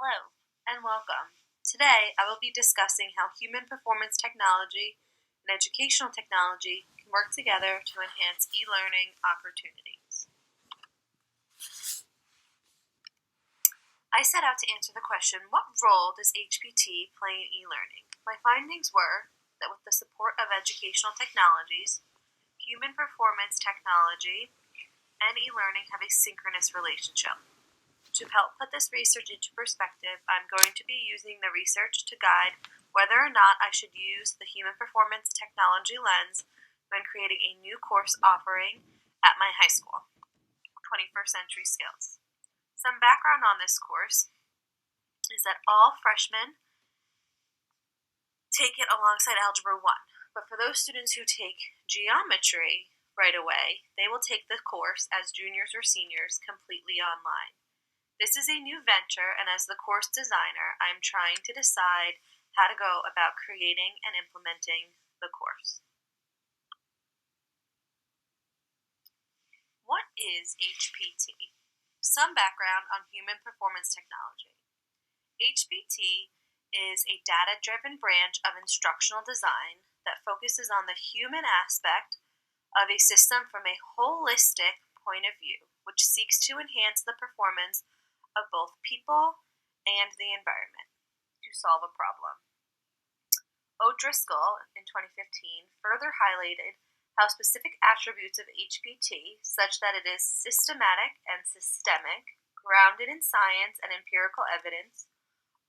Hello, and welcome. Today, I will be discussing how human performance technology and educational technology can work together to enhance e-learning opportunities. I set out to answer the question, what role does HPT play in e-learning? My findings were that with the support of educational technologies, human performance technology and e-learning have a synchronous relationship. To help put this research into perspective, I'm going to be using the research to guide whether or not I should use the human performance technology lens when creating a new course offering at my high school, 21st Century Skills. Some background on this course is that all freshmen take it alongside Algebra 1, but for those students who take geometry right away, they will take the course as juniors or seniors completely online. This is a new venture, and as the course designer, I'm trying to decide how to go about creating and implementing the course. What is HPT? Some background on human performance technology. HPT is a data-driven branch of instructional design that focuses on the human aspect of a system from a holistic point of view, which seeks to enhance the performance of both people and the environment to solve a problem. O'Driscoll, in 2015, further highlighted how specific attributes of HPT, such that it is systematic and systemic, grounded in science and empirical evidence,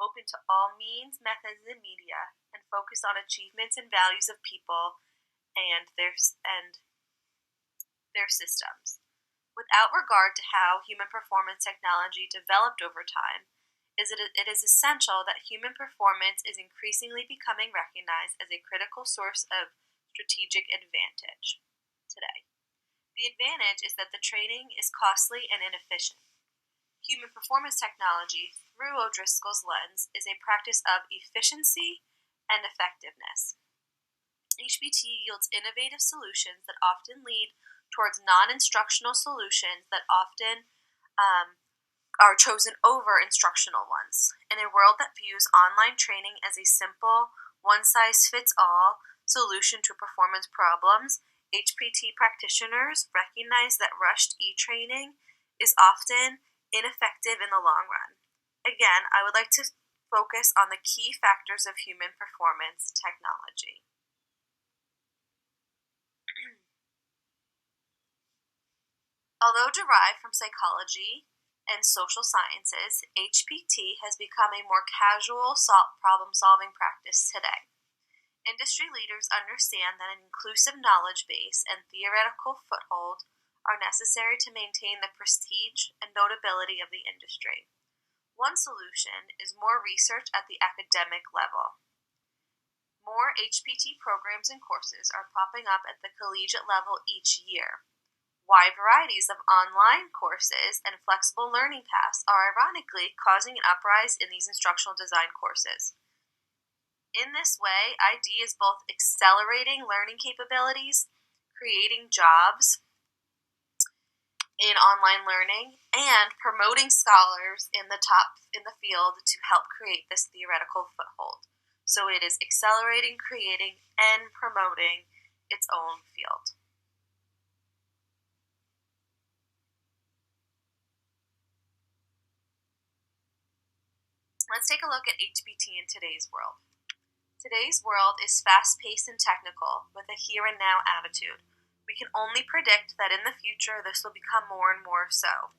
open to all means, methods, and media, and focus on achievements and values of people and their systems. Without regard to how human performance technology developed over time, it is essential that human performance is increasingly becoming recognized as a critical source of strategic advantage today. The advantage is that the training is costly and inefficient. Human performance technology, through O'Driscoll's lens, is a practice of efficiency and effectiveness. HPT yields innovative solutions that often lead towards non-instructional solutions that often are chosen over instructional ones. In a world that views online training as a simple, one-size-fits-all solution to performance problems, HPT practitioners recognize that rushed e-training is often ineffective in the long run. Again, I would like to focus on the key factors of human performance technology. Although derived from psychology and social sciences, HPT has become a more casual problem-solving practice today. Industry leaders understand that an inclusive knowledge base and theoretical foothold are necessary to maintain the prestige and notability of the industry. One solution is more research at the academic level. More HPT programs and courses are popping up at the collegiate level each year. Wide varieties of online courses and flexible learning paths are ironically causing an uprise in these instructional design courses. In this way, ID is both accelerating learning capabilities, creating jobs in online learning, and promoting scholars in the field to help create this theoretical foothold. So it is accelerating, creating, and promoting its own field. Let's take a look at HPT in today's world. Today's world is fast-paced and technical, with a here-and-now attitude. We can only predict that in the future this will become more and more so.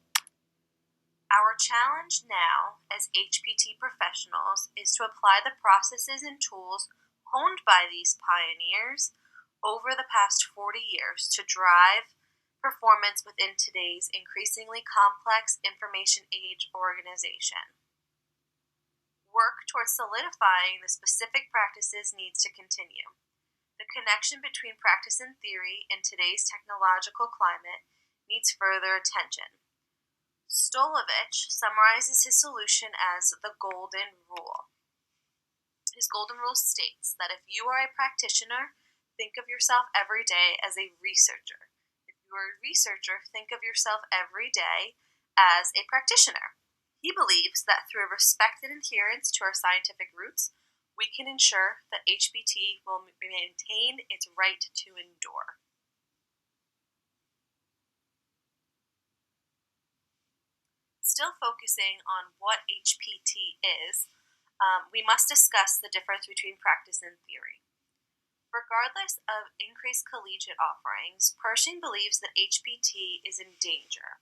Our challenge now, as HPT professionals, is to apply the processes and tools honed by these pioneers over the past 40 years to drive performance within today's increasingly complex information age organization. Work towards solidifying the specific practices needs to continue. The connection between practice and theory in today's technological climate needs further attention. Stolovich summarizes his solution as the Golden Rule. His Golden Rule states that if you are a practitioner, think of yourself every day as a researcher. If you are a researcher, think of yourself every day as a practitioner. He believes believes that through respected adherence to our scientific roots, we can ensure that HPT will maintain its right to endure. Still focusing on what HPT is, we must discuss the difference between practice and theory. Regardless of increased collegiate offerings, Pershing believes that HPT is in danger.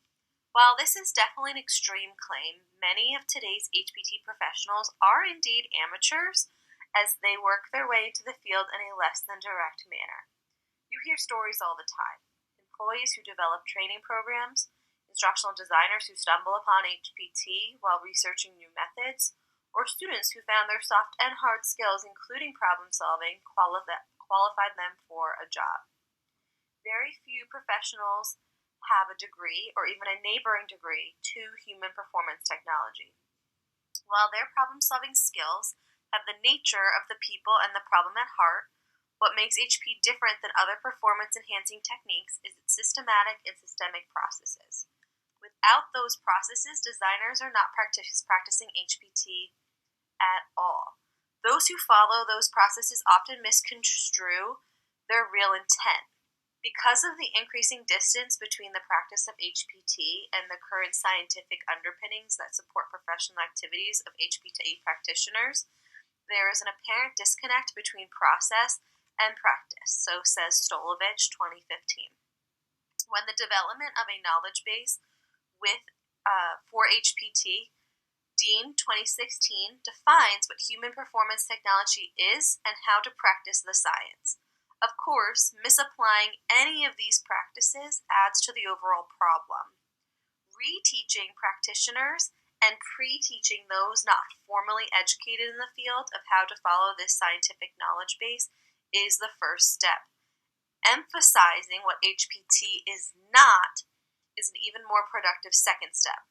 While this is definitely an extreme claim, many of today's HPT professionals are indeed amateurs as they work their way into the field in a less than direct manner. You hear stories all the time. Employees who develop training programs, instructional designers who stumble upon HPT while researching new methods, or students who found their soft and hard skills, including problem solving, qualified them for a job. Very few professionals have a degree or even a neighboring degree to human performance technology. While their problem solving skills have the nature of the people and the problem at heart, what makes HP different than other performance enhancing techniques is its systematic and systemic processes. Without those processes, designers are not practicing HPT at all. Those who follow those processes often misconstrue their real intent. Because of the increasing distance between the practice of HPT and the current scientific underpinnings that support professional activities of HPT practitioners, there is an apparent disconnect between process and practice, so says Stolovich, 2015. When the development of a knowledge base for HPT, Dean, 2016, defines what human performance technology is and how to practice the science. Of course, misapplying any of these practices adds to the overall problem. Reteaching practitioners and pre-teaching those not formally educated in the field of how to follow this scientific knowledge base is the first step. Emphasizing what HPT is not is an even more productive second step.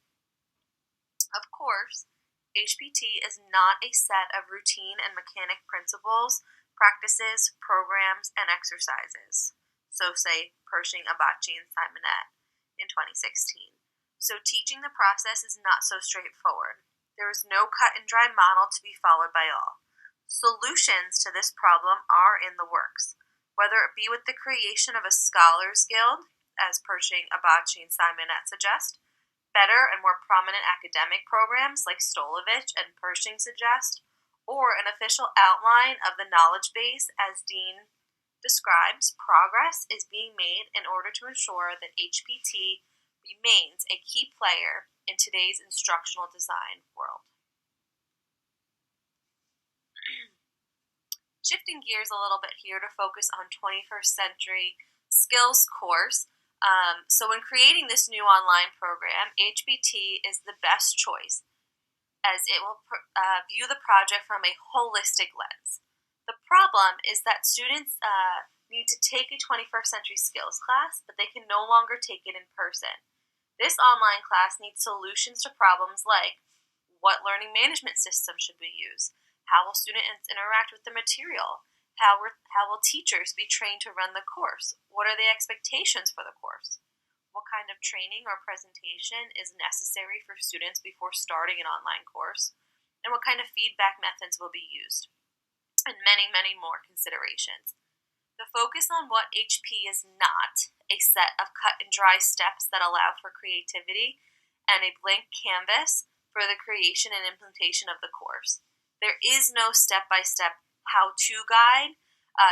Of course, HPT is not a set of routine and mechanic principles, practices, programs, and exercises. So say Pershing, Abachi, and Simonet in 2016. So teaching the process is not so straightforward. There is no cut and dry model to be followed by all. Solutions to this problem are in the works, whether it be with the creation of a scholars guild, as Pershing, Abachi, and Simonet suggest, better and more prominent academic programs like Stolovich and Pershing suggest, or an official outline of the knowledge base as Dean describes, progress is being made in order to ensure that HPT remains a key player in today's instructional design world. Shifting gears a little bit here to focus on 21st century skills course. So when creating this new online program, HPT is the best choice as it will view the project from a holistic lens. The problem is that students need to take a 21st century skills class, but they can no longer take it in person. This online class needs solutions to problems like what learning management system should we use? How will students interact with the material? How will teachers be trained to run the course? What are the expectations for the course? What kind of training or presentation is necessary for students before starting an online course? And what kind of feedback methods will be used? And many, many more considerations. The focus on what HP is not a set of cut and dry steps that allow for creativity and a blank canvas for the creation and implementation of the course. There is no step-by-step how-to guide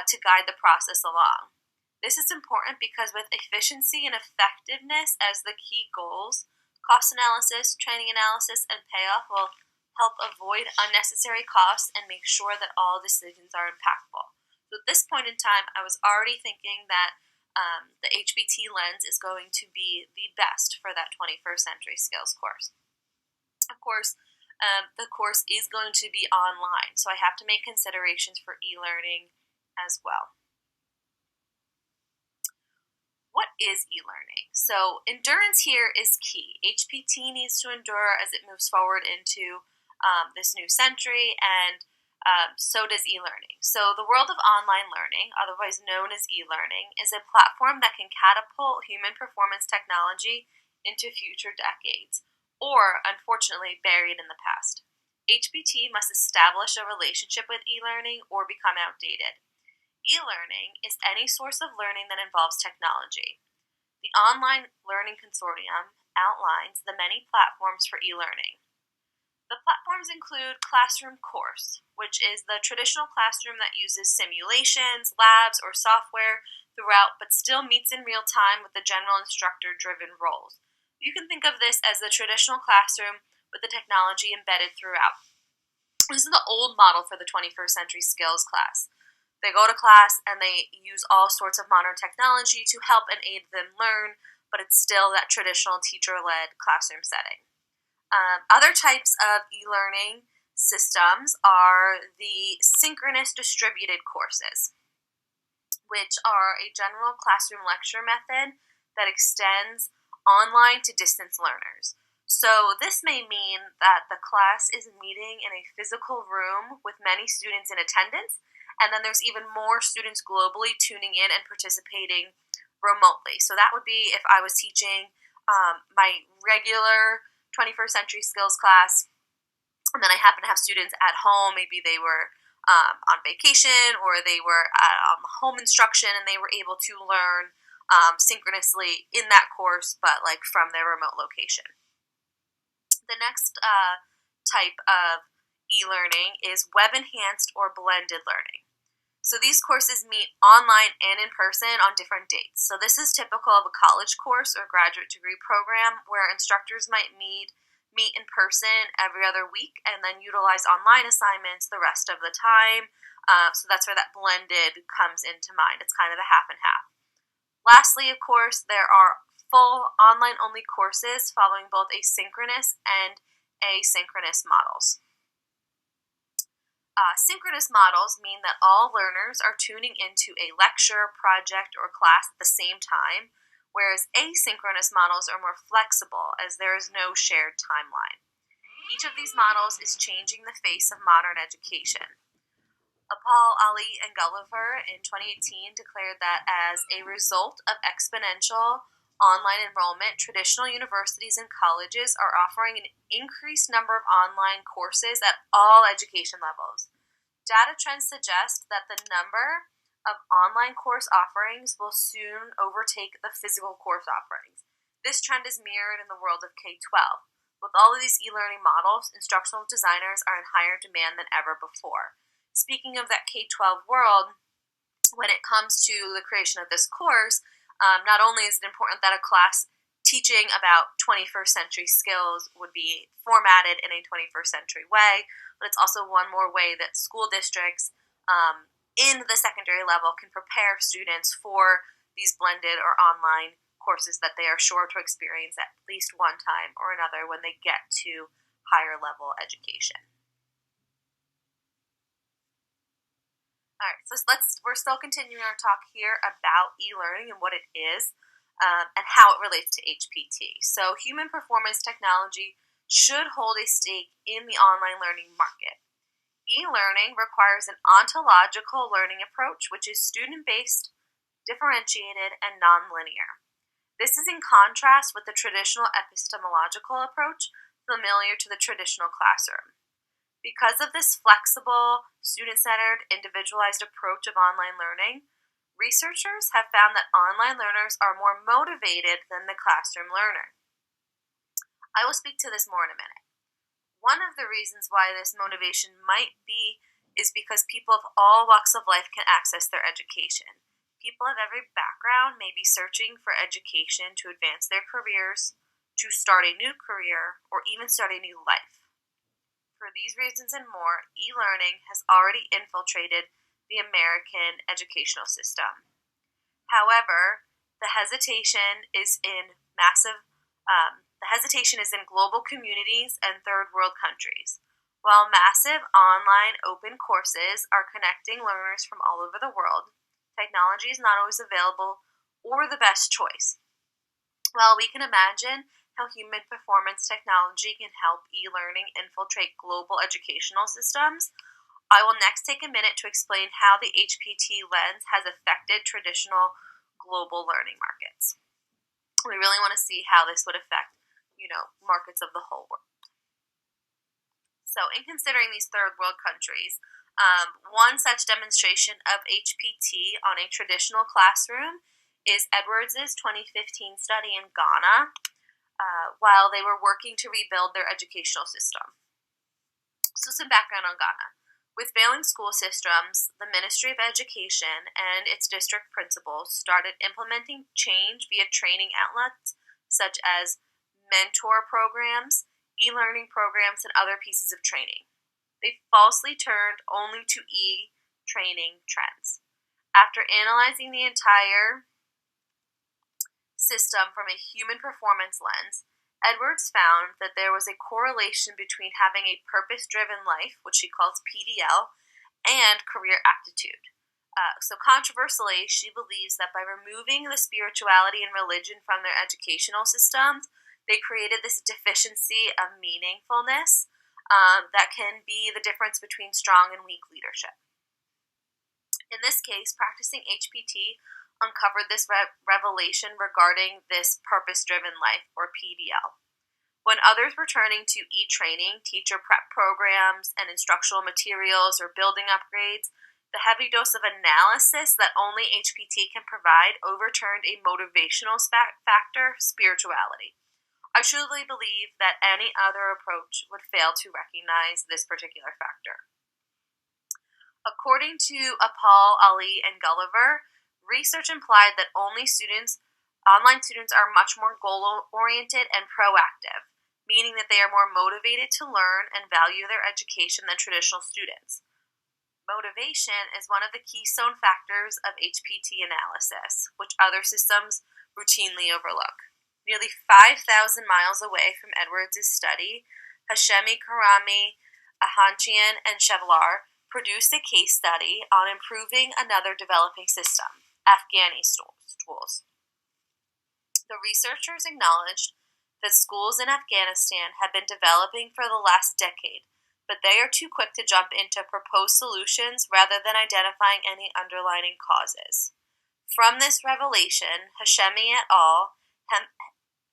to guide the process along. This is important because with efficiency and effectiveness as the key goals, cost analysis, training analysis, and payoff will help avoid unnecessary costs and make sure that all decisions are impactful. So at this point in time, I was already thinking that the HPT lens is going to be the best for that 21st century skills course. Of course, the course is going to be online, so I have to make considerations for e-learning as well. What is e-learning? So endurance here is key. HPT needs to endure as it moves forward into this new century, and so does e-learning. So the world of online learning, otherwise known as e-learning, is a platform that can catapult human performance technology into future decades. or, unfortunately, buried in the past. HPT must establish a relationship with e-learning or become outdated. E-learning is any source of learning that involves technology. The Online Learning Consortium outlines the many platforms for e-learning. The platforms include Classroom Course, which is the traditional classroom that uses simulations, labs, or software throughout but still meets in real time with the general instructor-driven roles. You can think of this as the traditional classroom with the technology embedded throughout. This is the old model for the 21st century skills class. They go to class and they use all sorts of modern technology to help and aid them learn, but it's still that traditional teacher-led classroom setting. Other types of e-learning systems are the synchronous distributed courses, which are a general classroom lecture method that extends online to distance learners. So this may mean that the class is meeting in a physical room with many students in attendance, and then there's even more students globally tuning in and participating remotely. So that would be if I was teaching my regular 21st century skills class, and then I happen to have students at home. Maybe they were on vacation, or they were home instruction, and they were able to learn synchronously in that course, but like from their remote location. The next type of e-learning is web-enhanced or blended learning. So these courses meet online and in person on different dates. So this is typical of a college course or graduate degree program where instructors might meet in person every other week and then utilize online assignments the rest of the time. So that's where that blended comes into mind. It's kind of a half and half. Lastly, of course, there are full online-only courses following both asynchronous and asynchronous models. Synchronous models mean that all learners are tuning into a lecture, project, or class at the same time, whereas asynchronous models are more flexible as there is no shared timeline. Each of these models is changing the face of modern education. Paul, Ali, and Gulliver in 2018 declared that as a result of exponential online enrollment, traditional universities and colleges are offering an increased number of online courses at all education levels. Data trends suggest that the number of online course offerings will soon overtake the physical course offerings. This trend is mirrored in the world of K-12. With all of these e-learning models, instructional designers are in higher demand than ever before. Speaking of that K-12 world, when it comes to the creation of this course, not only is it important that a class teaching about 21st century skills would be formatted in a 21st century way, but it's also one more way that school districts in the secondary level can prepare students for these blended or online courses that they are sure to experience at least one time or another when they get to higher level education. Alright, so we're still continuing our talk here about e-learning and what it is and how it relates to HPT. So human performance technology should hold a stake in the online learning market. E-learning requires an ontological learning approach, which is student-based, differentiated, and nonlinear. This is in contrast with the traditional epistemological approach familiar to the traditional classroom. Because of this flexible, student-centered, individualized approach of online learning, researchers have found that online learners are more motivated than the classroom learner. I will speak to this more in a minute. One of the reasons why this motivation might be is because people of all walks of life can access their education. People of every background may be searching for education to advance their careers, to start a new career, or even start a new life. For these reasons and more, e-learning has already infiltrated the American educational system. However, the hesitation is in global communities and third world countries. While massive online open courses are connecting learners from all over the world, technology is not always available or the best choice. While we can imagine how human performance technology can help e-learning infiltrate global educational systems, I will next take a minute to explain how the HPT lens has affected traditional global learning markets. We really want to see how this would affect markets of the whole world. So in considering these third world countries, one such demonstration of HPT on a traditional classroom is Edwards' 2015 study in Ghana, while they were working to rebuild their educational system. So some background on Ghana. With failing school systems, the Ministry of Education and its district principals started implementing change via training outlets such as mentor programs, e-learning programs, and other pieces of training. They falsely turned only to e-training trends. After analyzing the entire system from a human performance lens, Edwards found that there was a correlation between having a purpose-driven life, which she calls PDL, and career aptitude. So controversially, she believes that by removing the spirituality and religion from their educational systems, they created this deficiency of meaningfulness that can be the difference between strong and weak leadership. In this case, practicing HPT uncovered this revelation regarding this purpose-driven life, or PDL. When others were turning to e-training, teacher prep programs, and instructional materials or building upgrades, the heavy dose of analysis that only HPT can provide overturned a motivational factor, spirituality. I truly believe that any other approach would fail to recognize this particular factor. According to Apal, Ali, and Gulliver, research implied that online students are much more goal-oriented and proactive, meaning that they are more motivated to learn and value their education than traditional students. Motivation is one of the keystone factors of HPT analysis, which other systems routinely overlook. Nearly 5,000 miles away from Edwards' study, Hashemi, Karami, Ahanchian, and Chevlar produced a case study on improving another developing system, Afghani schools. The researchers acknowledged that schools in Afghanistan have been developing for the last decade, but they are too quick to jump into proposed solutions rather than identifying any underlying causes. From this revelation, Hashemi et al.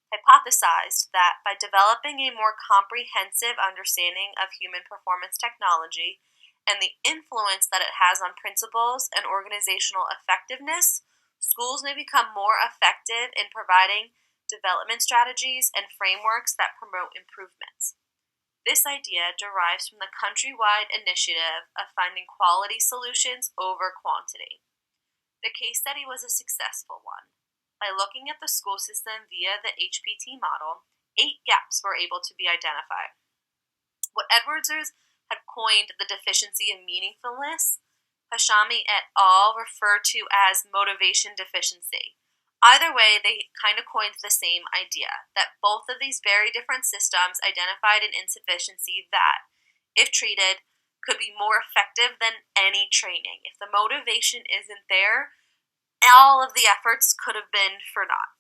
Hypothesized that by developing a more comprehensive understanding of human performance technology and the influence that it has on principals and organizational effectiveness, schools may become more effective in providing development strategies and frameworks that promote improvements. This idea derives from the countrywide initiative of finding quality solutions over quantity. The case study was a successful one. By looking at the school system via the HPT model, 8 gaps were able to be identified. What Edwards had coined the deficiency of meaningfulness, Hashemi et al. Referred to as motivation deficiency. Either way, they kind of coined the same idea, that both of these very different systems identified an insufficiency that, if treated, could be more effective than any training. If the motivation isn't there, all of the efforts could have been for naught.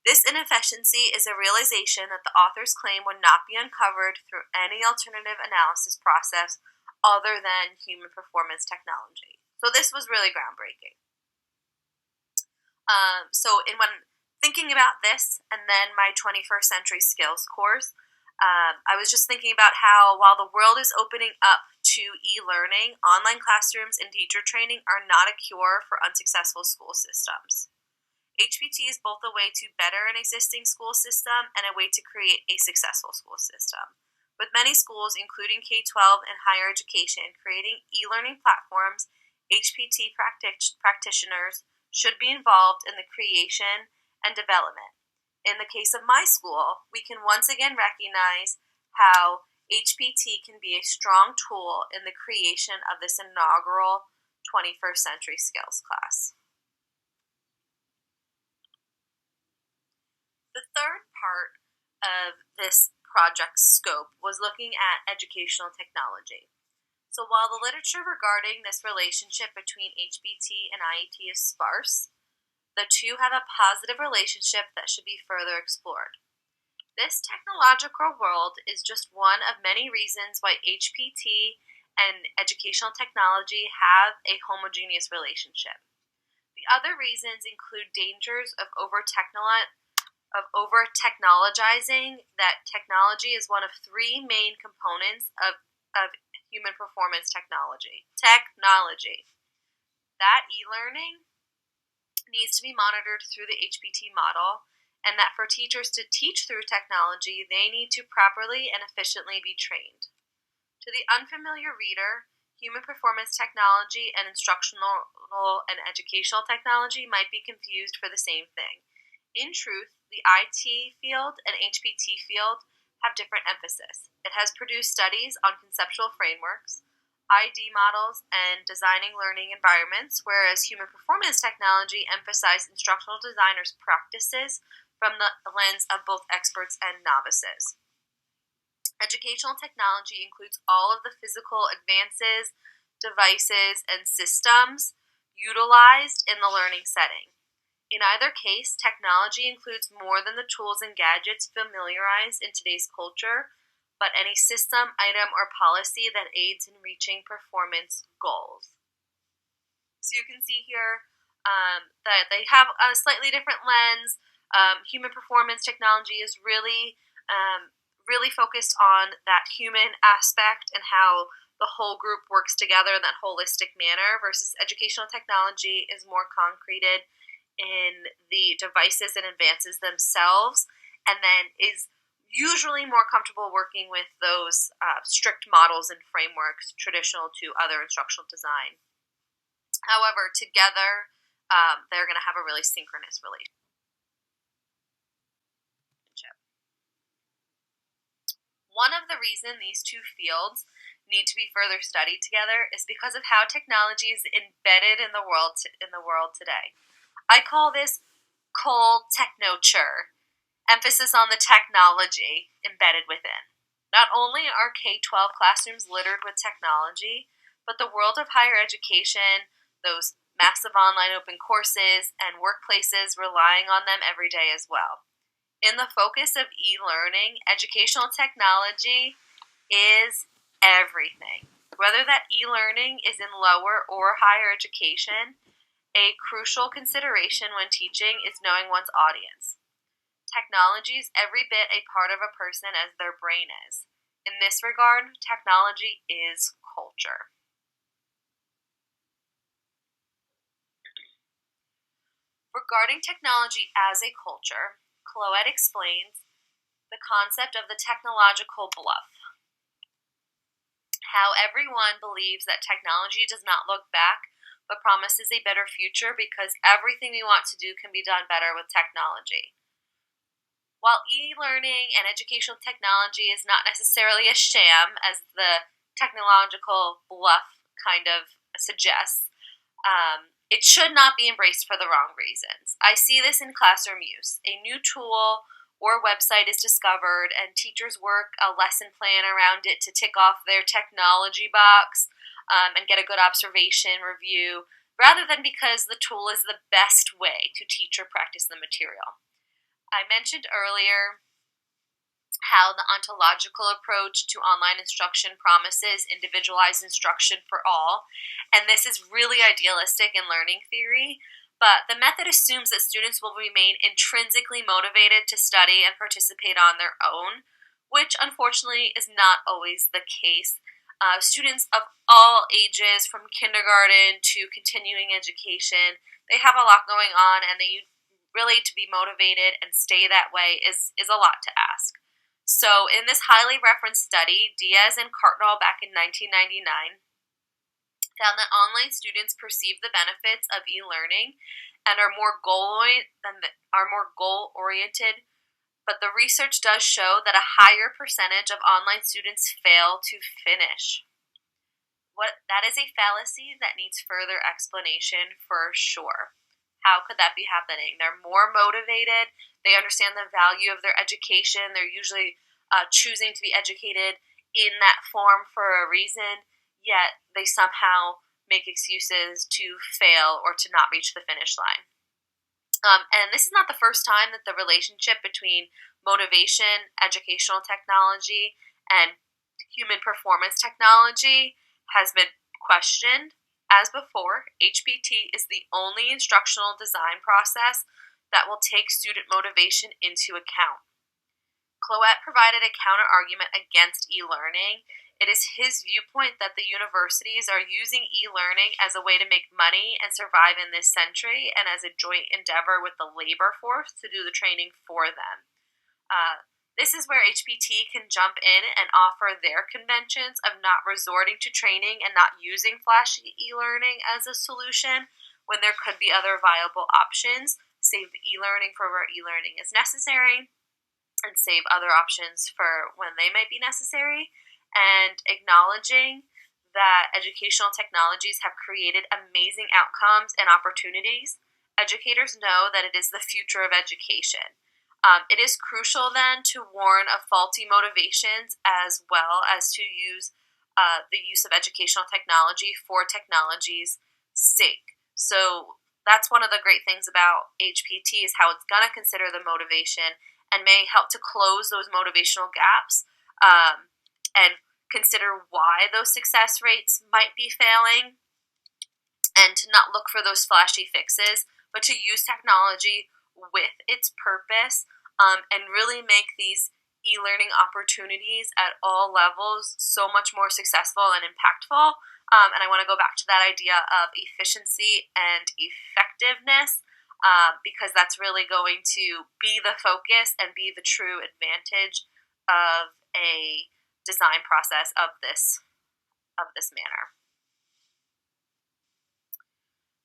This inefficiency is a realization that the author's claim would not be uncovered through any alternative analysis process other than human performance technology. So this was really groundbreaking. When thinking about this, and then my 21st Century Skills course, I was just thinking about how while the world is opening up to e-learning, online classrooms and teacher training are not a cure for unsuccessful school systems. HPT is both a way to better an existing school system and a way to create a successful school system. With many schools, including K-12 and higher education, creating e-learning platforms, HPT practitioners should be involved in the creation and development. In the case of my school, we can once again recognize how HPT can be a strong tool in the creation of this inaugural 21st Century Skills class. The third part of this project's scope was looking at educational technology. So while the literature regarding this relationship between HPT and IET is sparse, the two have a positive relationship that should be further explored. This technological world is just one of many reasons why HPT and educational technology have a homogeneous relationship. The other reasons include dangers of over-technologizing of over-technologizing that technology is one of three main components of human performance technology. That e-learning needs to be monitored through the HPT model, and that for teachers to teach through technology, they need to properly and efficiently be trained. To the unfamiliar reader, human performance technology and instructional and educational technology might be confused for the same thing. In truth, the IT field and HPT field have different emphasis. It has produced studies on conceptual frameworks, ID models, and designing learning environments, whereas human performance technology emphasizes instructional designers' practices from the lens of both experts and novices. Educational technology includes all of the physical advances, devices, and systems utilized in the learning setting. In either case, technology includes more than the tools and gadgets familiarized in today's culture, but any system, item, or policy that aids in reaching performance goals. So you can see here that they have a slightly different lens. Human performance technology is really focused on that human aspect and how the whole group works together in that holistic manner, versus educational technology is more concreted in the devices and advances themselves, and then is usually more comfortable working with those strict models and frameworks traditional to other instructional design. However, together, they're going to have a really synchronous relationship. One of the reasons these two fields need to be further studied together is because of how technology is embedded in the world today. I call this cold technoture, emphasis on the technology embedded within. Not only are K-12 classrooms littered with technology, but the world of higher education, those massive online open courses, and workplaces relying on them every day as well. In the focus of e-learning, educational technology is everything. Whether that e-learning is in lower or higher education, a crucial consideration when teaching is knowing one's audience. Technology is every bit a part of a person as their brain is. In this regard, technology is culture. Regarding technology as a culture, Cloet explains the concept of the technological bluff. How everyone believes that technology does not look back, but promises a better future because everything we want to do can be done better with technology. While e-learning and educational technology is not necessarily a sham, as the technological bluff kind of suggests, it should not be embraced for the wrong reasons. I see this in classroom use. A new tool or website is discovered, and teachers work a lesson plan around it to tick off their technology box and get a good observation review, rather than because the tool is the best way to teach or practice the material. I mentioned earlier how the ontological approach to online instruction promises individualized instruction for all, and this is really idealistic in learning theory, but the method assumes that students will remain intrinsically motivated to study and participate on their own, which unfortunately is not always the case. Students of all ages, from kindergarten to continuing education, they have a lot going on, and they really, to be motivated and stay that way is a lot to ask. So in this highly referenced study, Diaz and Cartnall back in 1999 found that online students perceive the benefits of e-learning and are more goal-oriented, but the research does show that a higher percentage of online students fail to finish. That is a fallacy that needs further explanation for sure. How could that be happening? They're more motivated, they understand the value of their education, they're usually choosing to be educated in that form for a reason, yet they somehow make excuses to fail or to not reach the finish line. And this is not the first time that the relationship between motivation, educational technology, and human performance technology has been questioned. As before, HPT is the only instructional design process that will take student motivation into account. Cloet provided a counter-argument against e-learning. It is his viewpoint that the universities are using e-learning as a way to make money and survive in this century, and as a joint endeavor with the labor force to do the training for them. This is where HPT can jump in and offer their conventions of not resorting to training and not using flashy e-learning as a solution when there could be other viable options. Save the e-learning for where e-learning is necessary, and save other options for when they might be necessary, and acknowledging that educational technologies have created amazing outcomes and opportunities. Educators know that it is the future of education. It is crucial then to warn of faulty motivations as well as to use the use of educational technology for technology's sake. So that's one of the great things about HPT is how it's going to consider the motivation and may help to close those motivational gaps and consider why those success rates might be failing, and to not look for those flashy fixes, but to use technology with its purpose and really make these e-learning opportunities at all levels so much more successful and impactful. And I want to go back to that idea of efficiency and effectiveness, because that's really going to be the focus and be the true advantage of a design process of this manner.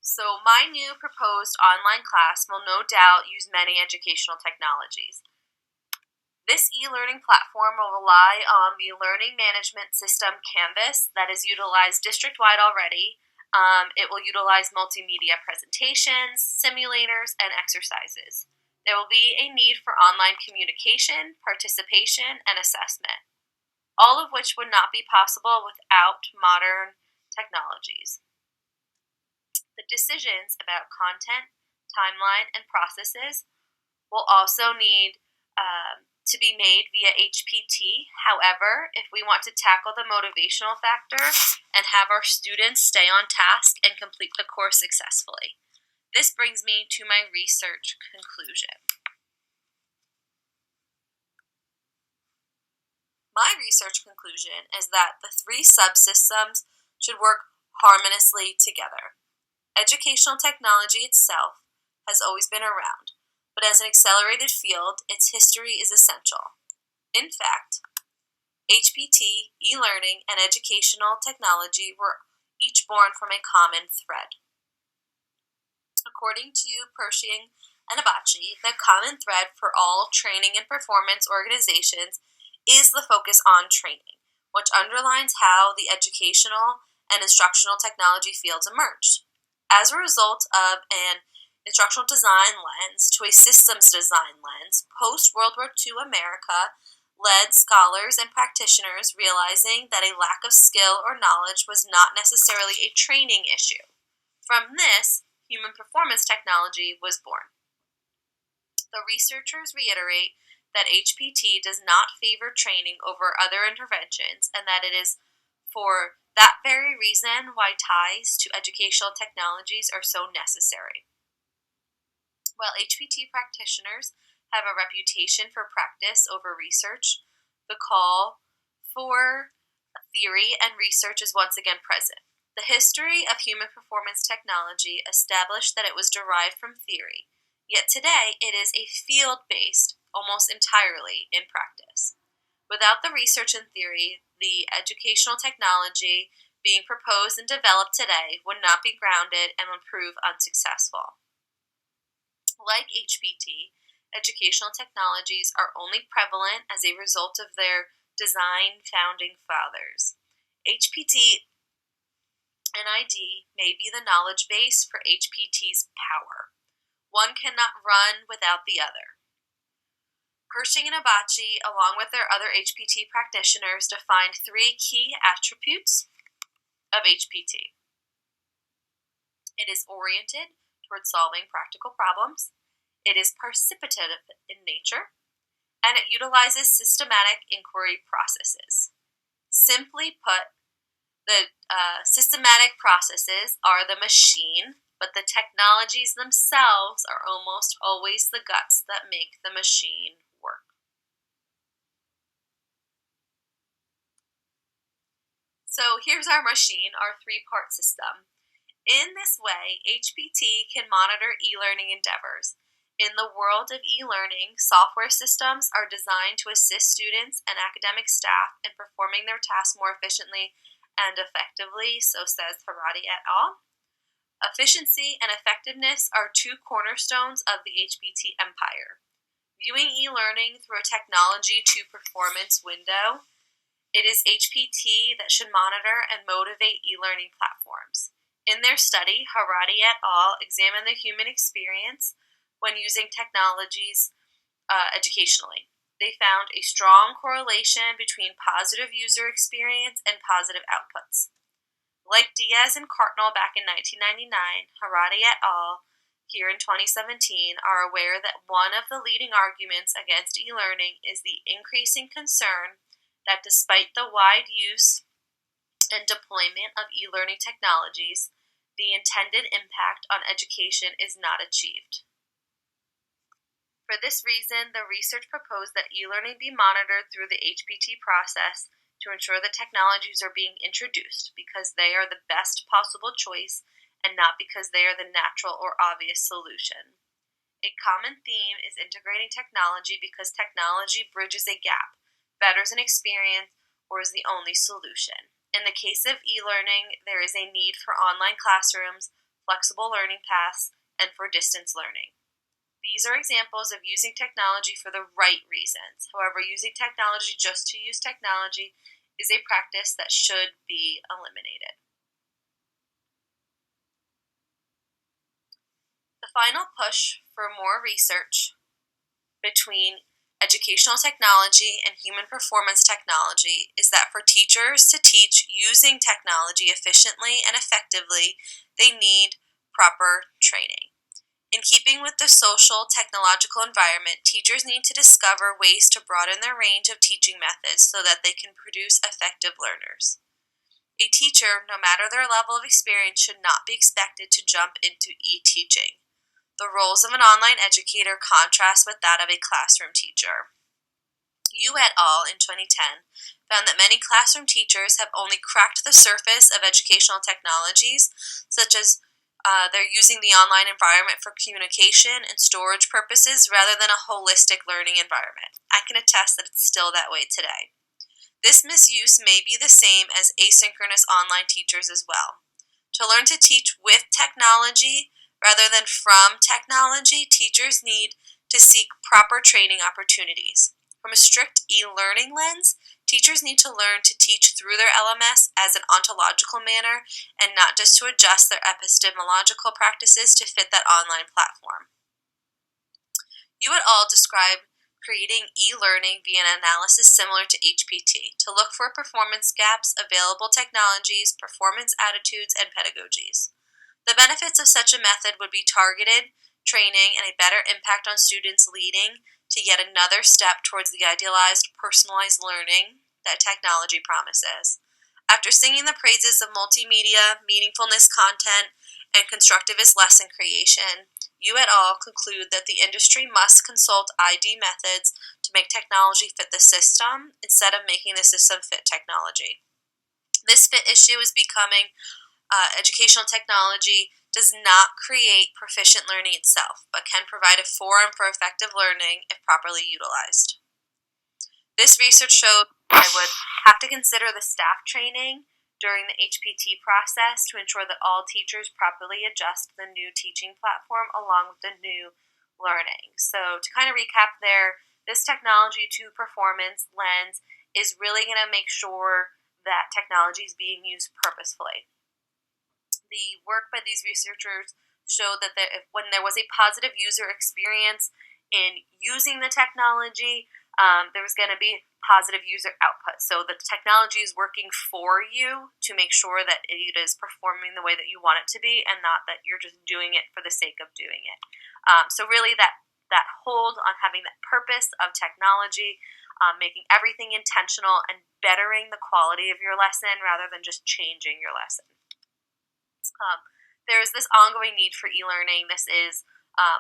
So my new proposed online class will no doubt use many educational technologies. This e-learning platform will rely on the learning management system Canvas that is utilized district-wide already. It will utilize multimedia presentations, simulators, and exercises. There will be a need for online communication, participation, and assessment, all of which would not be possible without modern technologies. The decisions about content, timeline, and processes will also need to be made via HPT. However, if we want to tackle the motivational factor and have our students stay on task and complete the course successfully. This brings me to my research conclusion. My research conclusion is that the three subsystems should work harmoniously together. Educational technology itself has always been around, but as an accelerated field, its history is essential. In fact, HPT, e-learning, and educational technology were each born from a common thread. According to Pershing and Abachi, the common thread for all training and performance organizations is the focus on training, which underlines how the educational and instructional technology fields emerged. As a result of an instructional design lens to a systems design lens, post-World War II America led scholars and practitioners realizing that a lack of skill or knowledge was not necessarily a training issue. From this, human performance technology was born. The researchers reiterate that HPT does not favor training over other interventions, and that it is for that very reason why ties to educational technologies are so necessary. While HPT practitioners have a reputation for practice over research, the call for theory and research is once again present. The history of human performance technology established that it was derived from theory, yet today it is a field-based almost entirely in practice. Without the research and theory, the educational technology being proposed and developed today would not be grounded and would prove unsuccessful. Like HPT, educational technologies are only prevalent as a result of their design founding fathers. HPT and ID may be the knowledge base for HPT's power. One cannot run without the other. Pershing and Abachi, along with their other HPT practitioners, defined three key attributes of HPT. It is oriented toward solving practical problems, it is participative in nature, and it utilizes systematic inquiry processes. Simply put, the systematic processes are the machine but the technologies themselves are almost always the guts that make the machine work. So here's our machine, our three-part system. In this way, HPT can monitor e-learning endeavors. In the world of e-learning, software systems are designed to assist students and academic staff in performing their tasks more efficiently and effectively, so says Haradi et al. Efficiency and effectiveness are two cornerstones of the HPT empire. Viewing e-learning through a technology to performance window, it is HPT that should monitor and motivate e-learning platforms. In their study, Haradi et al. Examined the human experience when using technologies educationally. They found a strong correlation between positive user experience and positive outputs. Like Diaz and Cartnell back in 1999, Haradi et al. Here in 2017 are aware that one of the leading arguments against e-learning is the increasing concern that despite the wide use and deployment of e-learning technologies, the intended impact on education is not achieved. For this reason, the research proposed that e-learning be monitored through the HPT process to ensure that technologies are being introduced because they are the best possible choice and not because they are the natural or obvious solution. A common theme is integrating technology because technology bridges a gap, betters an experience, or is the only solution. In the case of e-learning, there is a need for online classrooms, flexible learning paths, and for distance learning. These are examples of using technology for the right reasons. However, using technology just to use technology is a practice that should be eliminated. The final push for more research between educational technology and human performance technology is that for teachers to teach using technology efficiently and effectively, they need proper training. In keeping with the social technological environment, teachers need to discover ways to broaden their range of teaching methods so that they can produce effective learners. A teacher, no matter their level of experience, should not be expected to jump into e-teaching. The roles of an online educator contrast with that of a classroom teacher. Yu et al. In 2010 found that many classroom teachers have only cracked the surface of educational technologies, such as they're using the online environment for communication and storage purposes rather than a holistic learning environment. I can attest that it's still that way today. This misuse may be the same as asynchronous online teachers as well. To learn to teach with technology rather than from technology, teachers need to seek proper training opportunities. From a strict e-learning lens, teachers need to learn to teach through their LMS as an ontological manner and not just to adjust their epistemological practices to fit that online platform. You et al. Describe creating e-learning via an analysis similar to HPT to look for performance gaps, available technologies, performance attitudes, and pedagogies. The benefits of such a method would be targeted training and a better impact on students, leading to yet another step towards the idealized, personalized learning that technology promises. After singing the praises of multimedia, meaningfulness content, and constructivist lesson creation, you et al. Conclude that the industry must consult ID methods to make technology fit the system instead of making the system fit technology. This fit issue is becoming educational technology does not create proficient learning itself, but can provide a forum for effective learning if properly utilized. This research showed I would have to consider the staff training during the HPT process to ensure that all teachers properly adjust to the new teaching platform along with the new learning. So to kind of recap there, this technology to performance lens is really going to make sure that technology is being used purposefully. The work by these researchers showed that when there was a positive user experience in using the technology, there was going to be positive user output. So the technology is working for you to make sure that it is performing the way that you want it to be and not that you're just doing it for the sake of doing it. So really that hold on having that purpose of technology, making everything intentional and bettering the quality of your lesson rather than just changing your lesson. There is this ongoing need for e-learning. This is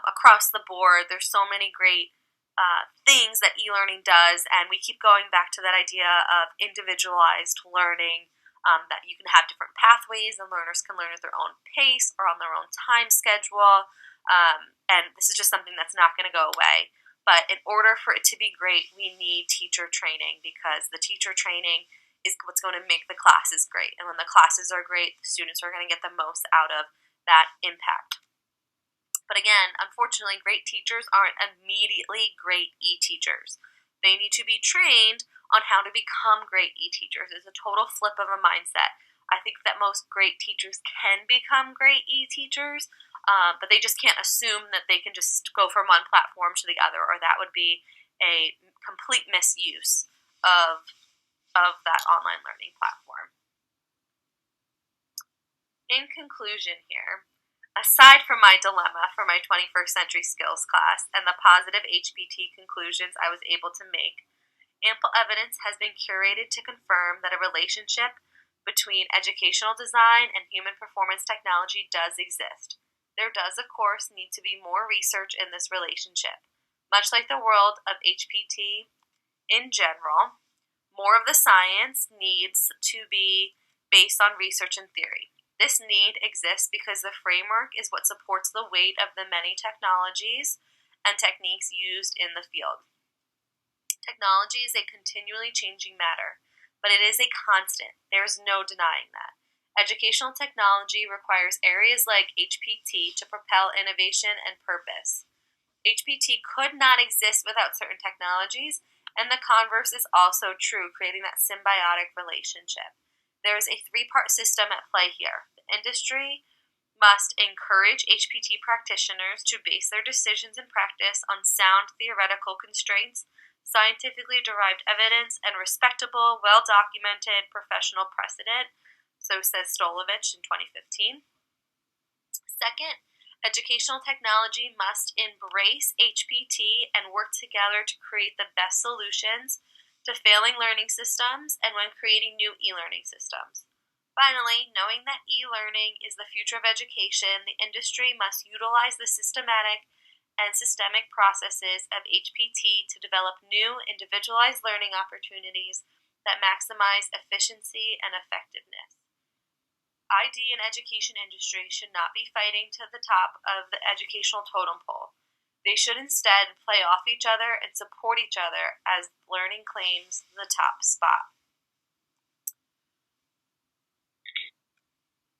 across the board. There's so many great things that e-learning does, and we keep going back to that idea of individualized learning, that you can have different pathways and learners can learn at their own pace or on their own time schedule, and this is just something that's not going to go away. But in order for it to be great, we need teacher training, because the teacher training is what's going to make the classes great. And when the classes are great, the students are going to get the most out of that impact. But again, unfortunately, great teachers aren't immediately great e-teachers. They need to be trained on how to become great e-teachers. It's a total flip of a mindset. I think that most great teachers can become great e-teachers, but they just can't assume that they can just go from one platform to the other, or that would be a complete misuse of that online learning platform. In conclusion here, aside from my dilemma for my 21st century skills class and the positive HPT conclusions I was able to make, ample evidence has been curated to confirm that a relationship between educational design and human performance technology does exist. There does, of course, need to be more research in this relationship. Much like the world of HPT in general, more of the science needs to be based on research and theory. This need exists because the framework is what supports the weight of the many technologies and techniques used in the field. Technology is a continually changing matter, but it is a constant. There is no denying that. Educational technology requires areas like HPT to propel innovation and purpose. HPT could not exist without certain technologies, and the converse is also true, creating that symbiotic relationship. There is a three-part system at play here. The industry must encourage HPT practitioners to base their decisions and practice on sound theoretical constraints, scientifically derived evidence, and respectable, well-documented professional precedent, so says Stolovich in 2015. Second, educational technology must embrace HPT and work together to create the best solutions to failing learning systems and when creating new e-learning systems. Finally, knowing that e-learning is the future of education, the industry must utilize the systematic and systemic processes of HPT to develop new individualized learning opportunities that maximize efficiency and effectiveness. ID and education industry should not be fighting to the top of the educational totem pole. They should instead play off each other and support each other as learning claims the top spot.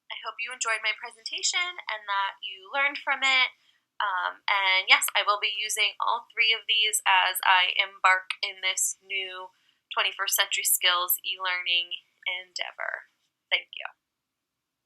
I hope you enjoyed my presentation and that you learned from it. And yes, I will be using all three of these as I embark in this new 21st century skills e-learning endeavor. Thank you.